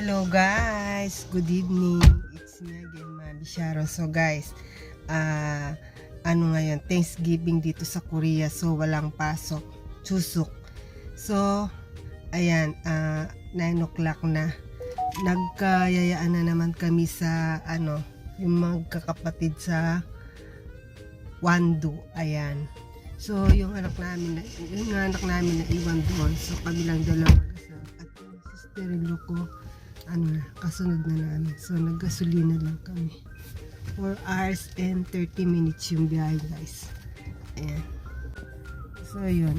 Hello guys, good evening. It's me again, Mami Sharon. So guys, ngayon, Thanksgiving dito sa Korea. So walang pasok, Chusuk. So ayan, 9 o'clock na. Nagkayayaan na naman kami sa yung magkakapatid sa Wando. Ayan. So yung anak namin na iwan doon. So kami lang dalawa mag-asawa. At yung sister-in-law ko kasunod na namin. So naggasolina lang kami. 4 hours and 30 minutes yung biyahe guys. Ayan. So yun,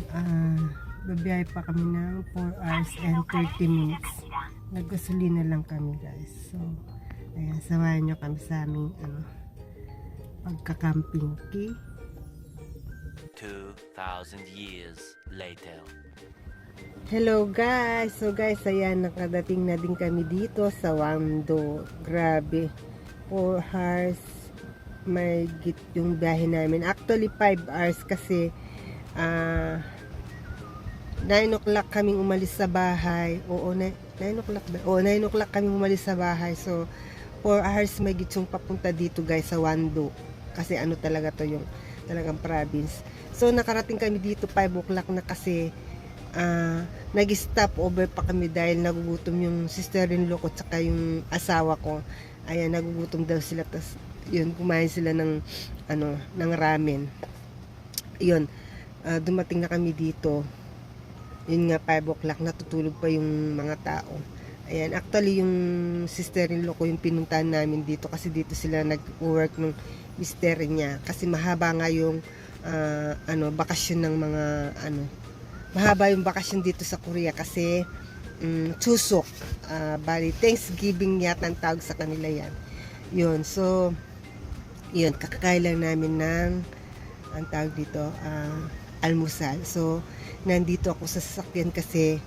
babiyahe pa kami ng 4 hours and 30 minutes. Naggasolina lang kami guys. So ayan, samahan nyo kami sa aming pagkakamping. Okay? 2,000 years later. Hello guys! So guys, ayan, nakadating na din kami dito sa Wando. Grabe, 4 hours may git yung biyahe namin. Actually 5 hours kasi 9 o'clock kaming umalis sa bahay. Oo, 9 o'clock ba? Oo, 9 o'clock kaming umalis sa bahay. So 4 hours may git yung papunta dito guys sa Wando. Kasi talaga to yung talagang province. So nakarating kami dito 5 o'clock na kasi nag-stop over pa kami dahil nagugutom yung sister-in-law ko tsaka yung asawa ko. Ayan, nagugutom daw sila, tas yun, kumain sila ng ng ramen. Yun, dumating na kami dito. Yun nga, 5 o'clock, natutulog pa yung mga tao. Ayan, actually yung sister-in-law ko yung pinuntahan namin dito kasi dito sila nag-work ng mister niya kasi mahaba nga yung bakasyon ng mga mahaba yung bakasyon dito sa Korea kasi Chusuk, bali Thanksgiving yata ang tawag sa kanila yan. Yun, so yun, kakakain lang namin ng ang tawag dito almusal. So nandito ako sa sasakyan kasi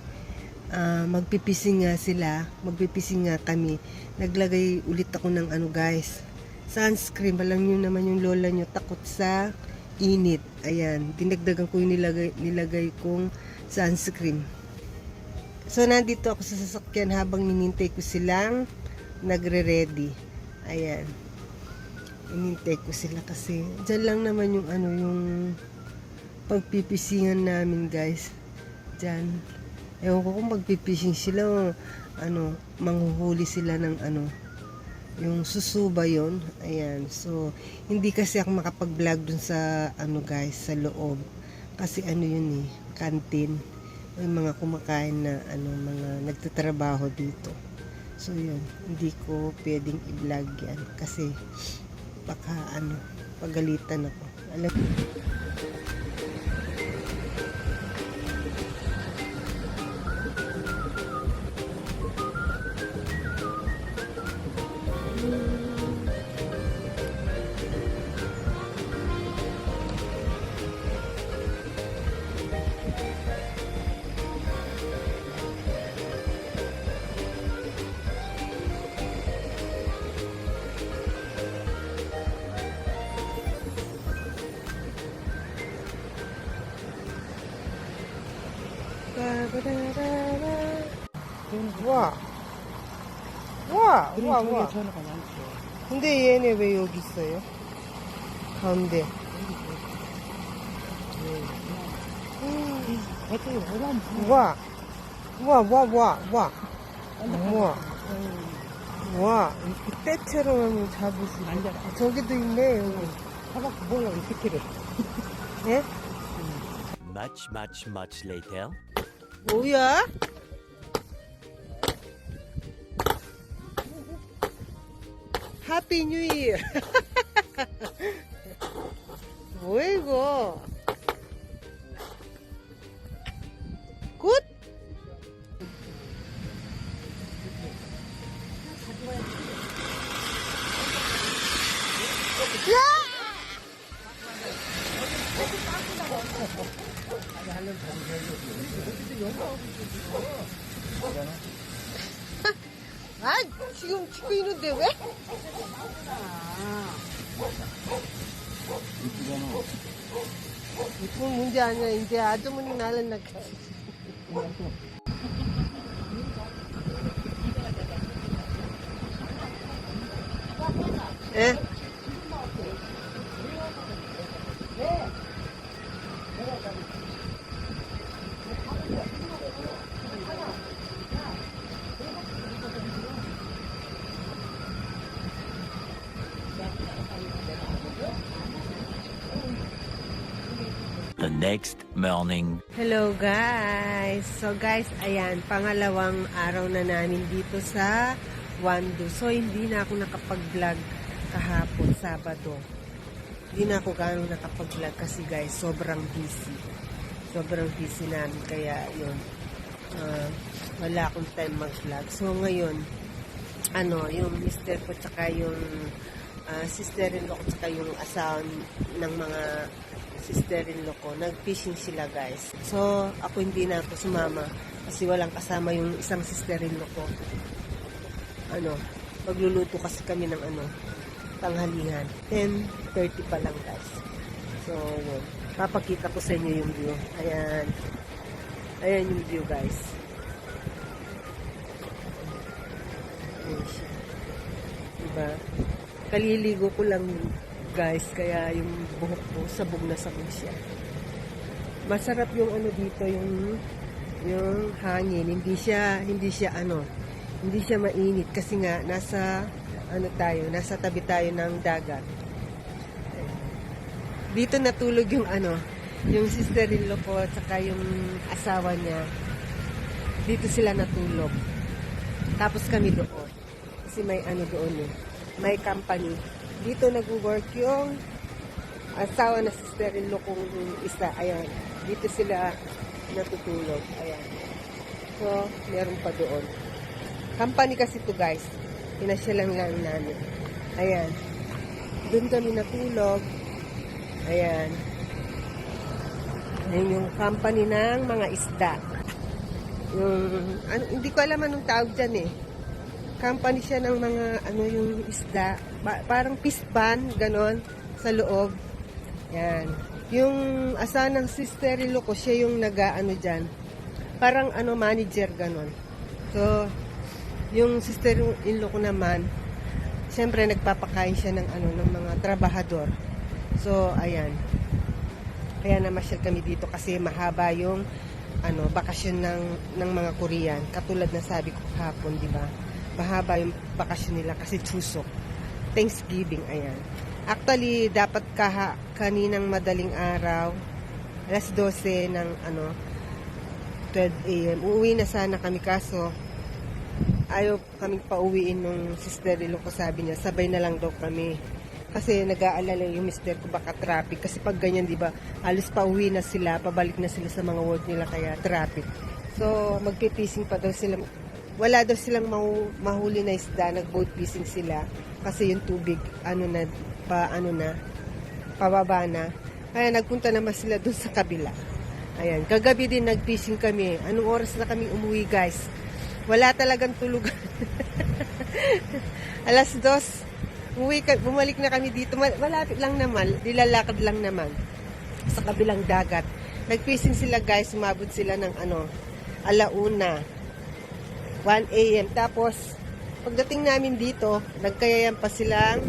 magpipising nga sila, magpipising nga kami. Naglagay ulit ako ng guys, sunscreen. Alam nyo naman yung lola nyo takot sa init. Ayan, dinagdagan ko yung nilagay kong sunscreen. So nandito ako sa sasakyan habang ninintay ko silang nagre-ready. Ayan, ninintay ko sila kasi dyan lang naman yung yung pagpipisingan namin guys. Dyan, ewan ko kung magpipising sila manghuhuli sila ng yung susuba yon. Ayan, so hindi kasi ako makapag-vlog dun sa guys, sa loob kasi yun canteen, may mga kumakain na mga nagtatrabaho dito. So yun, hindi ko pwedeng i-vlog yan kasi baka pagalitan ako. Alam 와. 와, 와, 와. 전화가 많죠. 근데 얘네 왜 여기 있어요? 가운데. 어떻게 보람? 와. 와, 와, 와, 와. 와. 와, 이렇게 때처럼 잡으시고. 앉아라. 저기도 있네, 여기. 타박 몰라 이 새끼를. 예? Much later. 뭐야? 해피 뉴 이어. 뭐야 이거? 굿? 지금 찍고 있는데 왜? 이건 문제 아니야. 이제 아주머니 나는 나 Eh? The next morning. Hello guys! So guys, ayan, pangalawang araw na namin dito sa Wando. So hindi na ako nakapag-vlog kahapon, Sabado. Hindi na ako gano'ng nakapag-vlog kasi guys, sobrang busy. Sobrang busy namin, kaya yun, wala akong time mag-vlog. So ngayon, yung mister ko tsaka yung sister-in-law ko tsaka yung asawa ng mga sister-in-law ko, nag-fishing sila guys. So, ako hindi na ako sumama kasi walang kasama yung isang sister-in-law ko. Magluluto kasi kami ng tanghalihan. 10:30 pa lang guys. So, yun. Papakita ko sa inyo yung view. Ayan. Ayan yung view guys. Ayan siya. Diba? Kaliligo ko lang guys, kaya yung buhok ko sabog na sabog siya. Masarap yung dito, yung hangin, hindi siya mainit kasi nga nasa tabi tayo ng dagat. Dito natulog yung sister-in-law ko saka yung asawa niya. Dito sila natulog. Tapos kami doon. Kasi may doon may company. Dito nag-work yung asawa na sister-in-law kong isa. Ayan. Dito sila natutulog. Ayan. So, meron pa doon. Company kasi to guys. Pinasyalan lang namin. Ayan. Doon kami natulog. Ayan. Ayan yung company ng mga isda. Hindi ko alam anong tawag dyan eh. Company siya ng mga yung isda, parang fish pan, ganon, sa loob. Yan. Yung asawa ng sister-in-law ko, siya yung dyan. Parang manager, ganon. So, yung sister-in-law ko naman, siyempre nagpapakain siya ng mga trabahador. So, ayan. Kaya namasyal kami dito kasi mahaba yung bakasyon ng mga Korean. Katulad na sabi ko kahapon, di ba? Mahaba yung bakasyon nila kasi Chuseok. Thanksgiving, ayan. Actually, dapat kaninang madaling araw, alas 12 ng 12 a.m. Uuwi na sana kami kaso ayaw kaming pauwiin nung sister-in-law ko, sabi niya, sabay na lang daw kami. Kasi nag-aalala yung mister ko baka traffic. Kasi pag ganyan, di ba, alis pauwi na sila, pabalik na sila sa mga work nila kaya traffic. So, magpipising pa daw sila. Wala daw silang mahuli na isda, nag-boat fishing sila kasi yung tubig pababa na. Kaya nagpunta naman sila doon sa kabila. Ayan, kagabi din nag-fishing kami. Anong oras na kami umuwi guys? Wala talagang tulugan. Alas 2, bumalik na kami dito. Malapit lang naman, dilalakad lang naman sa kabilang dagat. Nag-fishing sila guys, umabot sila ng alauna. 1 a.m. Tapos, pagdating namin dito, nagkayayan pa silang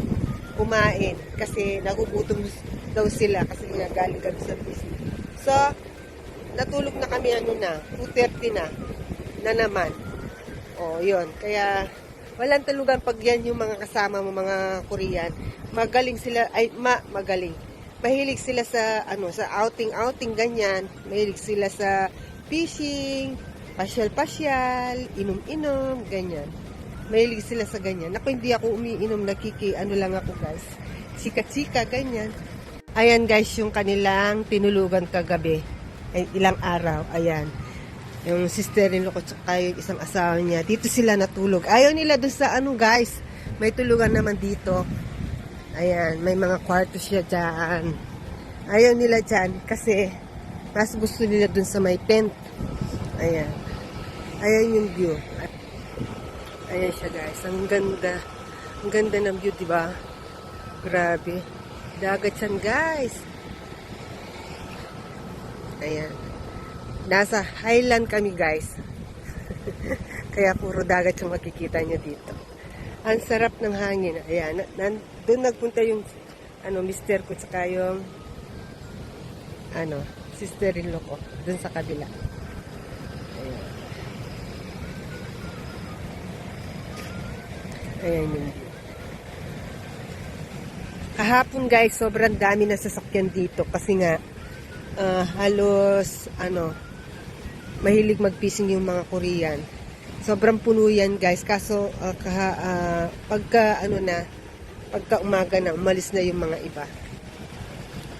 kumain kasi nagugutom daw sila kasi galing kami sa business. So, natulog na kami 2:30 na naman. O, yun. Kaya, walang tulugan pag yan yung mga kasama mo, mga Korean. Magaling sila, magaling. Mahilig sila sa outing, ganyan. Mahilig sila sa fishing, pasyal-pasyal, inom-inom, ganyan. Mahilig sila sa ganyan. Ako, hindi ako umiinom, lang ako guys. Chika-chika, ganyan. Ayan guys, yung kanilang tinulugan kagabi. Ay, ilang araw, ayan. Yung sister-in-law ko tsaka yung isang asawa niya. Dito sila natulog. Ayaw nila doon sa guys. May tulugan naman dito. Ayan, may mga kwarto siya dyan. Ayaw nila dyan kasi mas gusto nila doon sa may tent. Ayan. Ayan yung view. Ayan siya guys. Ang ganda. Ang ganda ng view, diba? Grabe. Dagat yan guys. Ayan. Nasa highland kami guys. Kaya puro dagat yung makikita nyo dito. Ang sarap ng hangin. Ayan, doon nagpunta yung mister ko tsaka yung sister-in-law ko doon sa kabila. Ayan. Ayan yung view. Kahapon guys, sobrang dami na sasakyan dito kasi nga halos mahilig mag-fishing yung mga Korean. Sobrang puno yan guys. Kaso pagka umaga na, umalis na yung mga iba.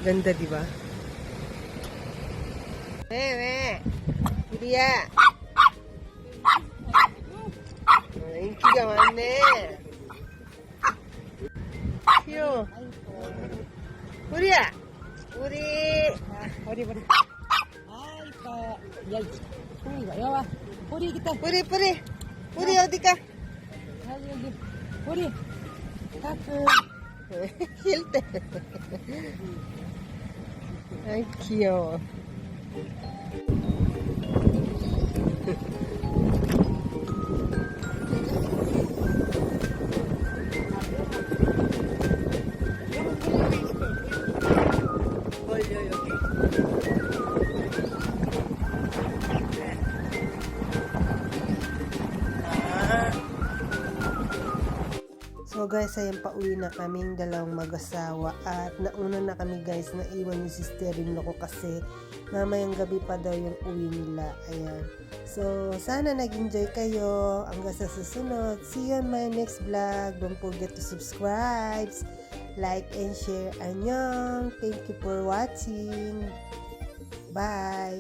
Ganda, di ba? Kuya. Inki ga wanne. Yo. Kuya. Uri. Puri, puri. Ay, yay. Puri, yawa. Puri kita. Puri. Puri, odi ka. Ay, yay. Puri. Taku. Hilte. Ay, kiyo. So guys, ayan, pauwi na kaming dalawang mag-asawa at nauna na kami guys, na iwan yung sister-in-law ko kasi mamayang gabi pa daw yung uwi nila. Ayan. So, sana nag-enjoy kayo. Hanggang sa susunod. See you on my next vlog. Don't forget to subscribe, like, and share. Annyeong! Thank you for watching. Bye!